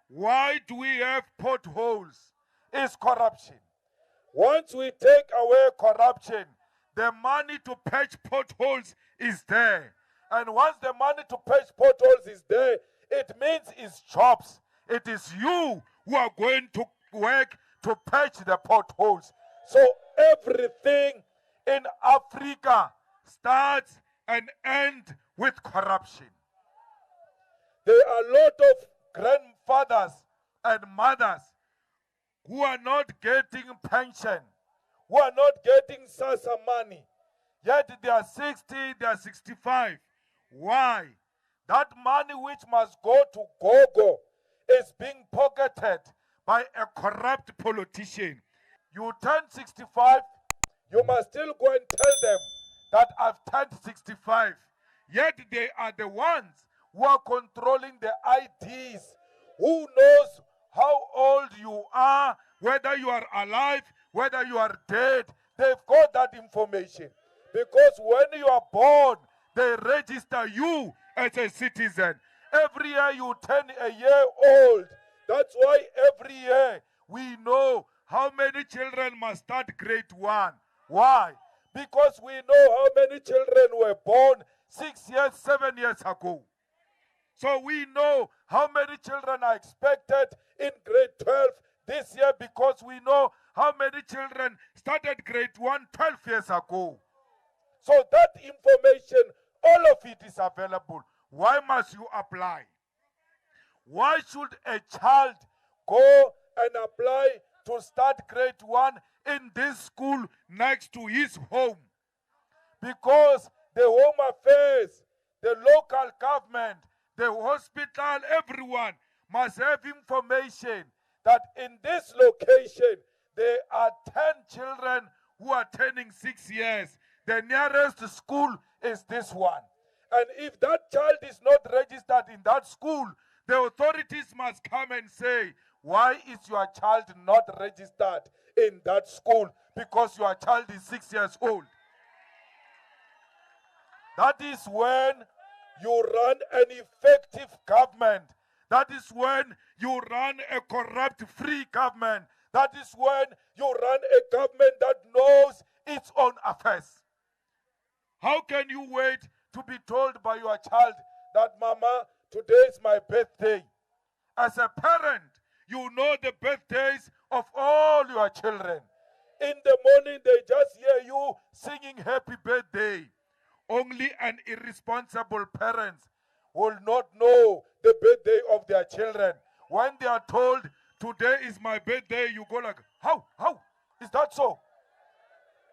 why do we have potholes? Is corruption. Once we take away corruption, the money to patch potholes is there. And once the money to patch potholes is there, it means it's jobs. It is you who are going to work to patch the potholes. So everything in Africa starts and ends with corruption. There are a lot of grandfathers and mothers who are not getting pension, who are not getting SASSA money. Yet they are 60, they are 65. Why? That money which must go to Gogo is being pocketed by a corrupt politician. You turn 65, you must still go and tell them that I've turned 65. Yet they are the ones who are controlling the IDs. Who knows how old you are, whether you are alive, whether you are dead? They've got that information. Because when you are born, they register you as a citizen. Every year you turn a year old. That's why every year we know how many children must start grade 1. Why? Because we know how many children were born 6 years, 7 years ago. So we know how many children are expected in grade 12 this year because we know how many children started grade 1 12 years ago. So that information, all of it is available. Why must you apply? Why should a child go and apply to start grade 1 in this school next to his home? Because the Home Affairs, the local government, the hospital, everyone must have information that in this location there are 10 children who are turning 6 years. The nearest school is this one. And if that child is not registered in that school, the authorities must come and say, why is your child not registered in that school? Because your child is 6 years old. That is when you run an effective government. That is when you run a corrupt-free government. That is when you run a government that knows its own affairs. How can you wait to be told by your child that, Mama, today is my birthday? As a parent, you know the birthdays of all your children. In the morning, they just hear you singing happy birthday. Only an irresponsible parent will not know the birthday of their children. When they are told, today is my birthday, you go like, how? Is that so?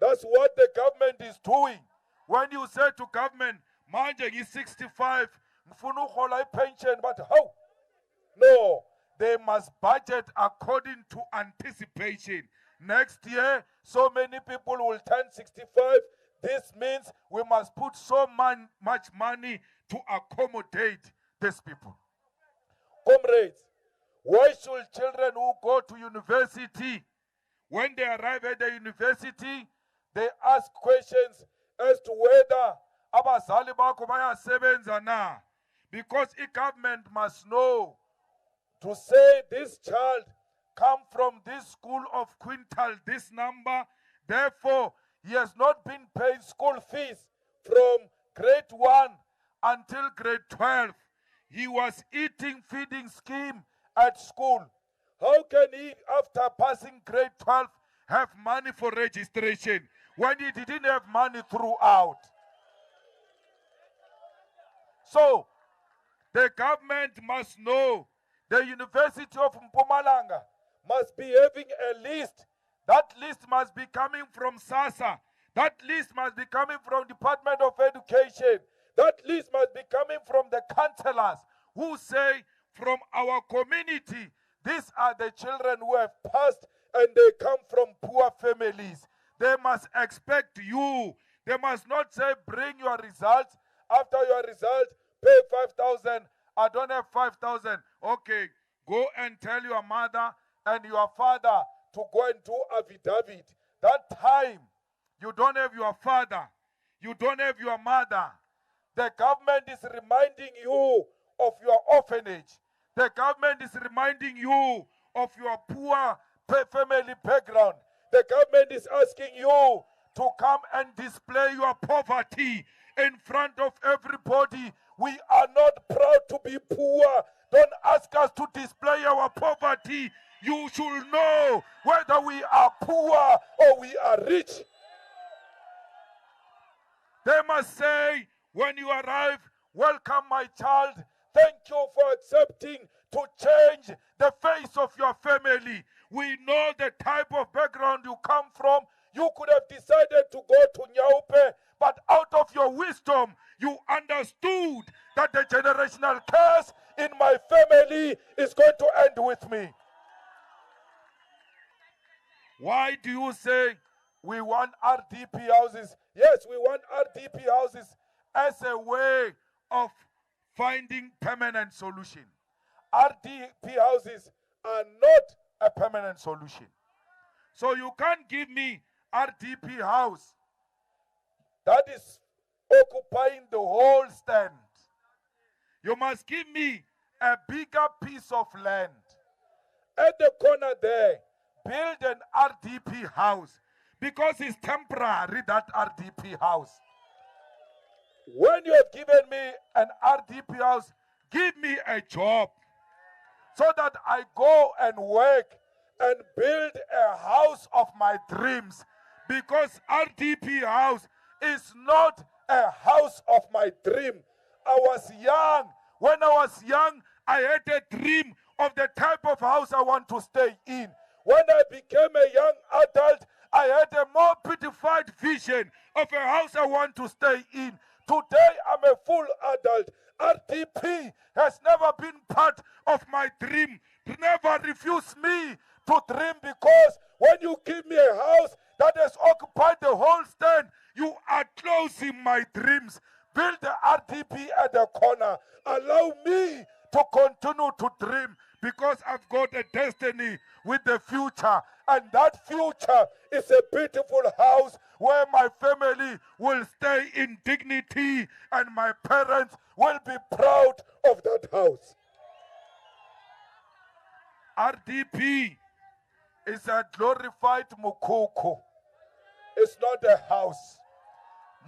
That's what the government is doing. When you say to government, manje is 65, ngifuna uhola pension, but how? No, they must budget according to anticipation. Next year, so many people will turn 65. This means we must put so much money to accommodate these people. Comrades, why should children who go to university, when they arrive at the university, they ask questions as to whether abazali bakho bayasebenza na? Because the government must know to say this child come from this school of quintal, this number, therefore he has not been paid school fees from grade 1 until grade 12. He was eating feeding scheme at school. How can he, after passing grade 12, have money for registration when he didn't have money throughout? So, the government must know the University of Mpumalanga must be having a list. That list must be coming from SASSA. That list must be coming from Department of Education. That list must be coming from the councillors who say, from our community, these are the children who have passed and they come from poor families. They must expect you. They must not say, bring your results. After your result, pay 5,000. I don't have 5,000. Okay, go and tell your mother and your father to go and do affidavit. That time, you don't have your father. You don't have your mother. The government is reminding you of your orphanage. The government is reminding you of your poor family background. The government is asking you to come and display your poverty in front of everybody. We are not proud to be poor. Don't ask us to display our poverty. You should know whether we are poor or we are rich. They must say, when you arrive, welcome my child. Thank you for accepting to change the face of your family. We know the type of background you come from. You could have decided to go to Nyaupe, but out of your wisdom, you understood that the generational curse in my family is going to end with me. Why do you say we want RDP houses? Yes, we want RDP houses as a way of finding permanent solution. RDP houses are not a permanent solution. So you can't give me RDP house that is occupying the whole stand. You must give me a bigger piece of land. At the corner there, build an RDP house, because it's temporary, that RDP house. When you have given me an RDP house, give me a job so that I go and work and build a house of my dreams, because RDP house is not a house of my dream. I was young. When I was young, I had a dream of the type of house I want to stay in. When I became a young adult, I had a more beautified vision of a house I want to stay in. Today, I'm a full adult. RDP has never been part of my dream. Never refuse me to dream, because when you give me a house that has occupied the whole stand, you are closing my dreams. Build the RDP at the corner. Allow me to continue to dream, because I've got a destiny with the future. And that future is a beautiful house where my family will stay in dignity and my parents will be proud of that house. RDP is a glorified mukuku. It's not a house.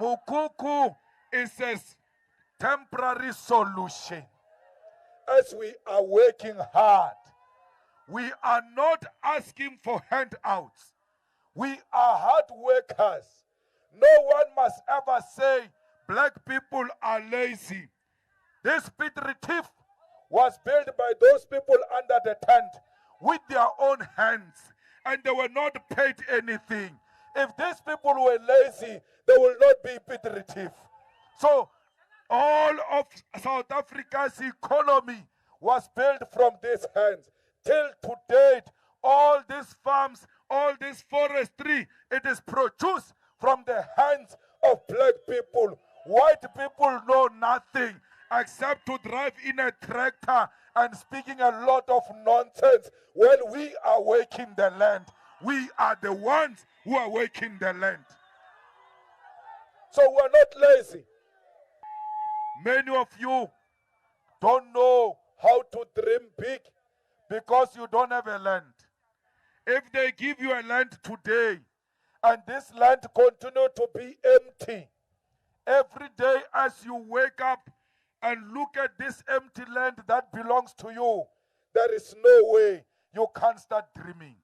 Mukuku is a temporary solution. As we are working hard, we are not asking for handouts. We are hard workers. No one must ever say black people are lazy. This Piet Retief was built by those people under the tent with their own hands, and they were not paid anything. If these people were lazy, they will not be Piet Retief. So all of South Africa's economy was built from these hands. Till to date, all these farms, all this forestry, it is produced from the hands of black people. White people know nothing except to drive in a tractor and speaking a lot of nonsense when we are working the land. We are the ones who are working the land. So we're not lazy. Many of you don't know how to dream big because you don't have a land. If they give you a land today and this land continue to be empty, every day as you wake up and look at this empty land that belongs to you, there is no way you can't start dreaming.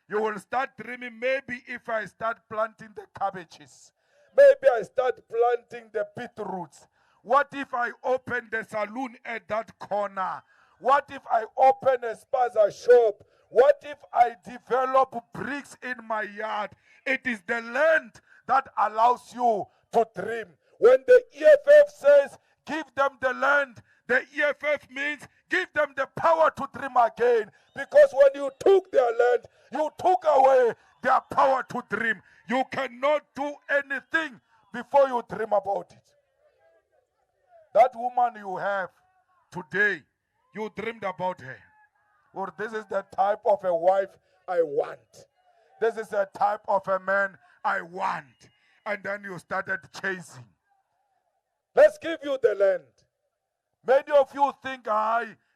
You will start dreaming, maybe if I start planting the cabbages, maybe I start planting the beetroots. What if I open the saloon at that corner? What if I open a spaza shop? What if I develop bricks in my yard? It is the land that allows you to dream. When the EFF says, give them the land, the EFF means give them the power to dream again. Because when you took their land, you took away their power to dream. You cannot do anything before you dream about it. That woman you have today, you dreamed about her. Or this is the type of a wife I want. This is the type of a man I want. And then you started chasing. Let's give you the land. Many of you think,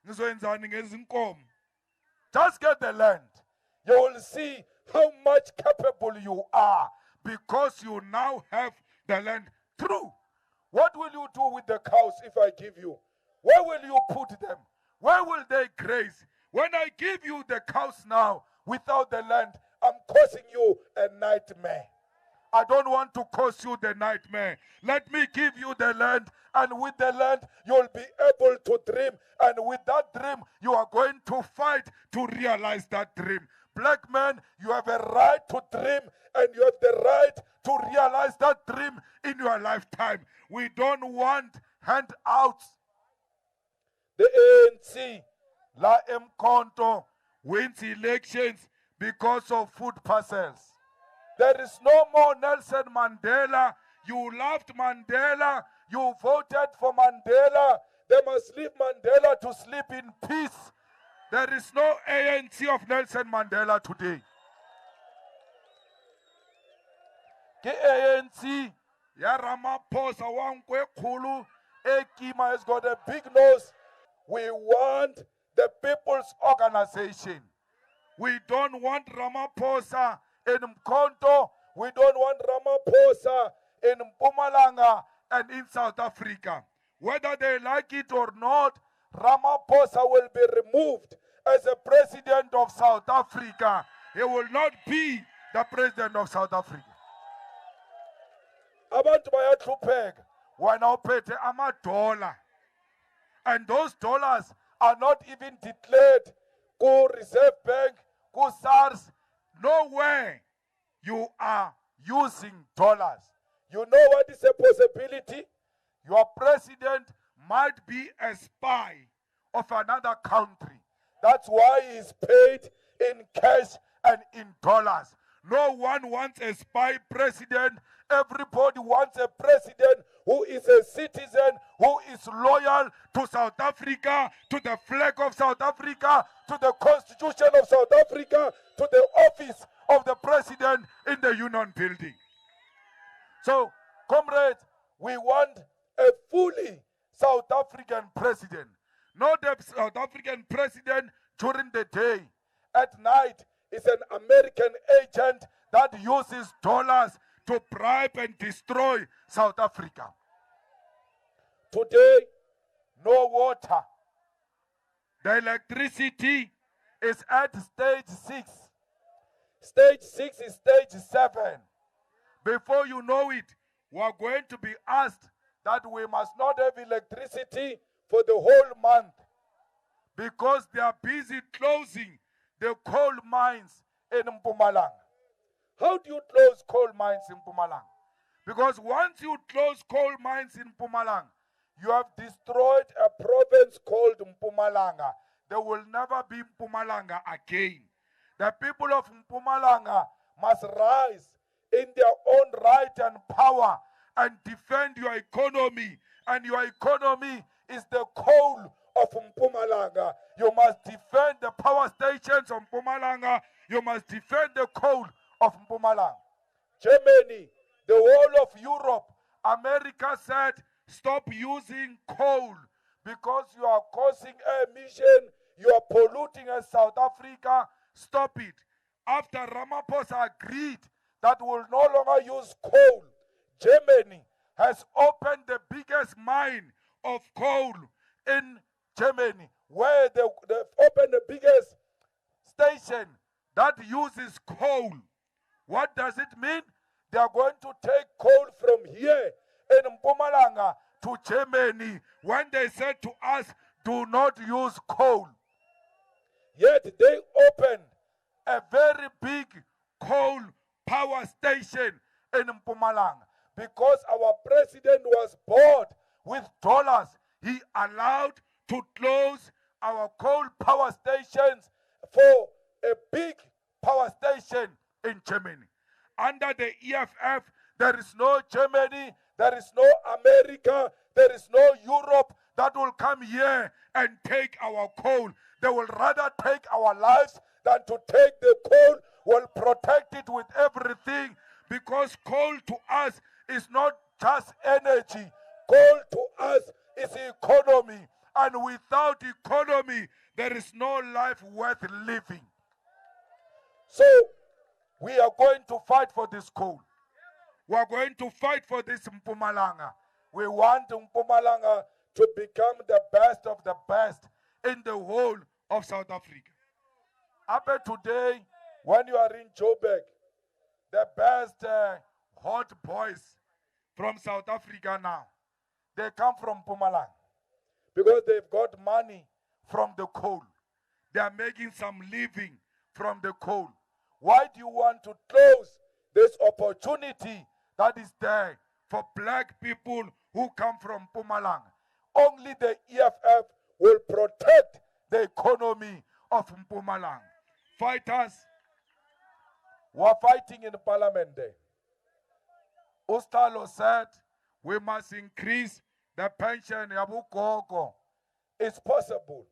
Ngizoyenzani ngezinkomo. Just get the land. You will see how much capable you are because you now have the land. True. What will you do with the cows if I give you? Where will you put them? Where will they graze? When I give you the cows now without the land, I'm causing you a nightmare. I don't want to cause you the nightmare. Let me give you the land, and with the land, you'll be able to dream. And with that dream, you are going to fight to realize that dream. Black man, you have a right to dream, and you have the right to realize that dream in your lifetime. We don't want handouts. The ANC, La Mkonto, wins elections because of food parcels. There is no more Nelson Mandela. You loved Mandela. You voted for Mandela. They must leave Mandela to sleep in peace. There is no ANC of Nelson Mandela today. The ANC, ya Ramaphosa wankwe khulu, Ekima has got a big nose. We want the people's organization. We don't want Ramaphosa in Mkonto. We don't want Ramaphosa in Mpumalanga and in South Africa. Whether they like it or not, Ramaphosa will be removed as a president of South Africa. He will not be the president of South Africa. Abantu bayahlupheka wena uphethe $1. And those dollars are not even declared ku Reserve Bank, ku SARS. Nowhere you are using dollars. You know what is a possibility? Your president might be a spy of another country. That's why he's paid in cash and in dollars. No one wants a spy president. Everybody wants a president who is a citizen, who is loyal to South Africa, to the flag of South Africa, to the Constitution of South Africa, to the office of the president in the Union building. So, comrades, we want a fully South African president. Not a South African president during the day. At night, is an American agent that uses dollars to bribe and destroy South Africa. Today, no water. The electricity is at stage 6. Stage 6 is stage 7. Before you know it, we are going to be asked that we must not have electricity for the whole month because they are busy closing the coal mines in Mpumalanga. How do you close coal mines in Mpumalanga? Because once you close coal mines in Mpumalanga, you have destroyed a province called Mpumalanga. There will never be Mpumalanga again. The people of Mpumalanga must rise in their own right and power and defend your economy. And your economy is the coal of Mpumalanga. You must defend the power stations of Mpumalanga. You must defend the coal of Mpumalanga. Germany, the whole of Europe, America said, stop using coal because you are causing emission, you are polluting South Africa. Stop it. After Ramaphosa agreed that will no longer use coal, Germany has opened the biggest mine of coal in Germany, where they opened the biggest station that uses coal. What does it mean? They are going to take coal from here in Mpumalanga to Germany when they said to us, do not use coal. Yet they opened a very big coal power station in Mpumalanga because our president was bored with dollars. He allowed to close our coal power stations for a big power station in Germany. Under the EFF, there is no Germany, there is no America, there is no Europe that will come here and take our coal. They will rather take our lives than to take the coal. We'll protect it with everything because coal to us is not just energy. Coal to us is economy. And without economy, there is no life worth living. So, we are going to fight for this coal. We are going to fight for this Mpumalanga. We want Mpumalanga to become the best of the best in the whole of South Africa. Up today, when you are in Joburg, the best hot boys from South Africa now, they come from Mpumalanga because they've got money from the coal. They are making some living from the coal. Why do you want to close this opportunity that is there for black people who come from Mpumalanga? Only the EFF will protect the economy of Mpumalanga. Fighters were fighting in parliament there. Ustalo said we must increase the pension yabu gogo. It's possible.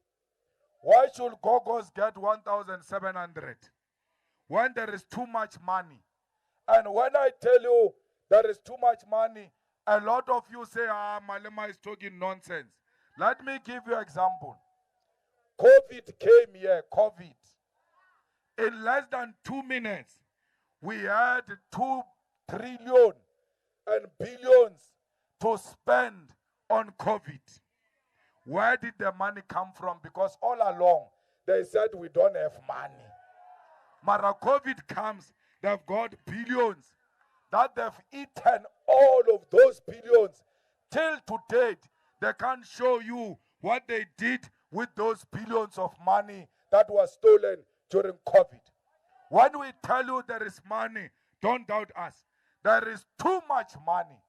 Why should gogos get 1,700 when there is too much money? And when I tell you there is too much money, a lot of you say, Malema is talking nonsense. Let me give you an example. COVID came here, COVID. In less than 2 minutes, we had 2 trillion and billions to spend on COVID. Where did the money come from? Because all along, they said we don't have money. Mara COVID comes, they've got billions that they've eaten all of those billions. Till to date, they can't show you what they did with those billions of money that was stolen during COVID. When we tell you there is money, don't doubt us. There is too much money.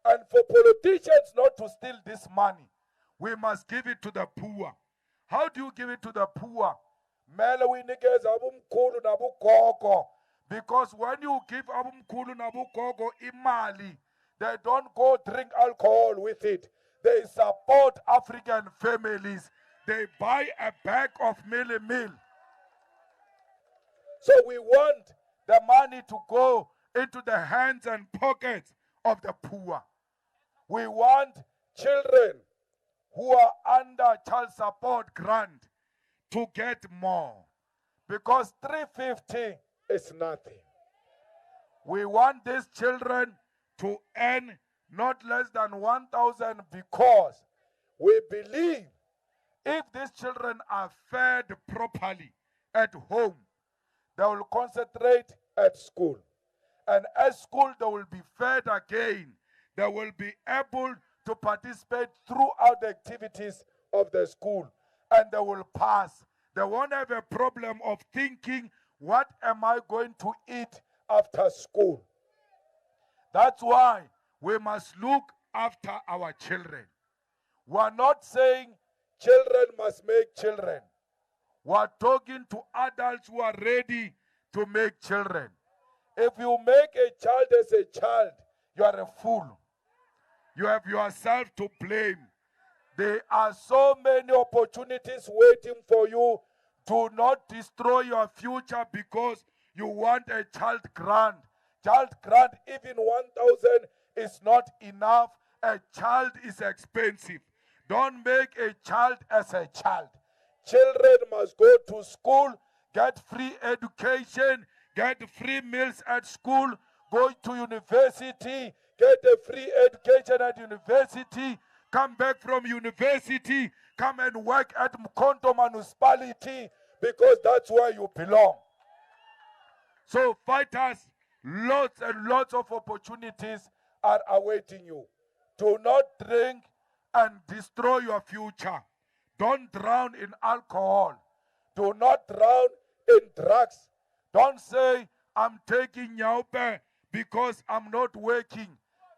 And for politicians not to steal this money, we must give it to the poor. How do you give it to the poor? Because when you give abumkhulu nabugogo imali, they don't go drink alcohol with it. They support African families. They buy a bag of meal. So we want the money to go into the hands and pockets of the poor. We want children who are under child support grant to get more. Because 350 is nothing. We want these children to earn not less than 1,000 because we believe if these children are fed properly at home, they will concentrate at school. And at school, they will be fed again. They will be able to participate throughout the activities of the school. And they will pass. They won't have a problem of thinking, what am I going to eat after school? That's why we must look after our children. We are not saying children must make children. We are talking to adults who are ready to make children. If you make a child as a child, you are a fool. You have yourself to blame. There are so many opportunities waiting for you. Do not destroy your future because you want a child grant. Child grant, even 1,000 is not enough. A child is expensive. Don't make a child as a child. Children must go to school, get free education, get free meals at school, go to university, get a free education at university, come back from university, come and work at Mkonto municipality because that's where you belong. So fighters, lots and lots of opportunities are awaiting you. Do not drink and destroy your future. Don't drown in alcohol. Do not drown in drugs. Don't say, I'm taking Nyaupe because I'm not working.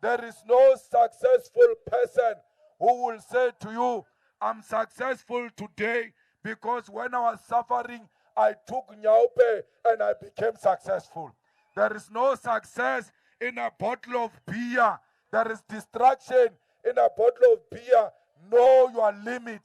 There is no successful person who will say to you, I'm successful today because when I was suffering, I took Nyaupe and I became successful. There is no success in a bottle of beer. There is distraction in a bottle of beer. Know your limit.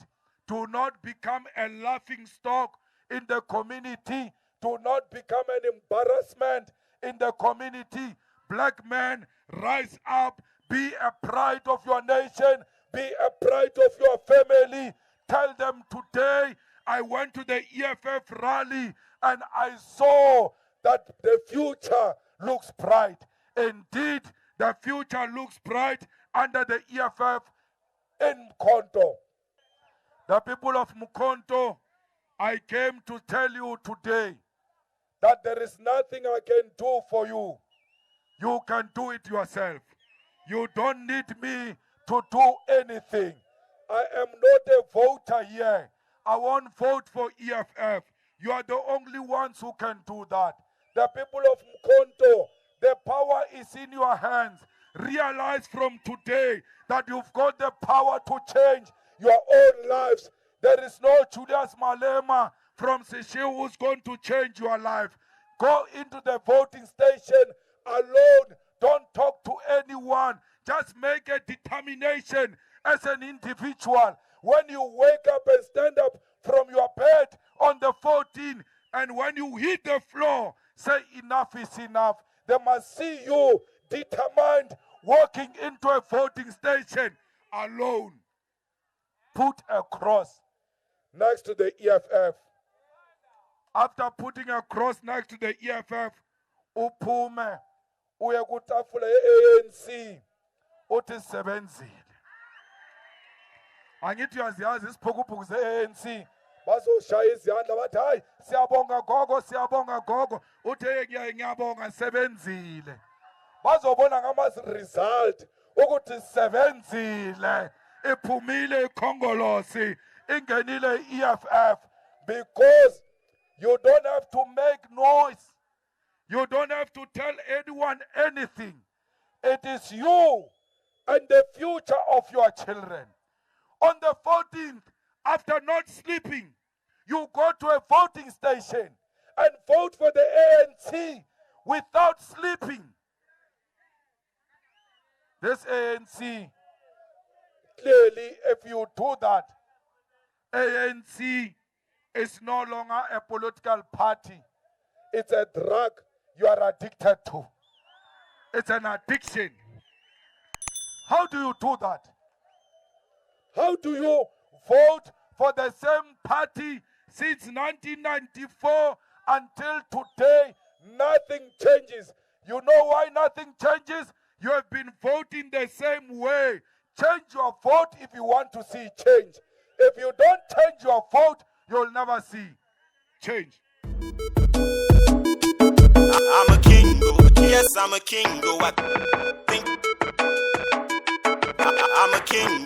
Do not become a laughing stock in the community. Do not become an embarrassment in the community. Black men, rise up. Be a pride of your nation. Be a pride of your family. tell them today, I went to the EFF rally and I saw that the future looks bright. Indeed, the future looks bright under the EFF in Mkhonto. The people of Mkhonto, I came to tell you today that there is nothing I can do for you. You can do it yourself. You don't need me to do anything. I am not a voter here. I won't vote for EFF. You are the only ones who can do that. The people of Mkhonto, the power is in your hands. Realize from today that you've got the power to change your own lives. There is no Julius Malema from Seychelles who's going to change your life. Go into the voting station alone. Don't talk to anyone. Just make a determination as an individual. When you wake up and stand up from your bed on the 14th, and when you hit the floor, say enough is enough. They must see you determined, walking into a voting station alone. Put a cross next to the EFF. After putting a cross next to the EFF, uphume uye kutafula ye-ANC uthi sebenzile. Angithi uyaziyazi isiphukuphuku ze-ANC bazoshaya izandla bathi hayi siyabonga gogo uthi ngiyabonga sebenzile. Bazobona ngama-result ukuthi sebenzile, iphumile ikhongolosi, ingenile EFF. Because you don't have to make noise. You don't have to tell anyone anything. It is you and the future of your children. On the 14th, after not sleeping, you go to a voting station and vote for the ANC without sleeping. This ANC, clearly, if you do that, ANC is no longer a political party. It's a drug you are addicted to. It's an addiction. How do you do that? How do you vote for the same party since 1994 until today? Nothing changes. You know why nothing changes? You have been voting the same way. Change your vote if you want to see change. If you don't change your vote, you'll never see change. I'm a king, yes, I'm a king, I think I'm a king,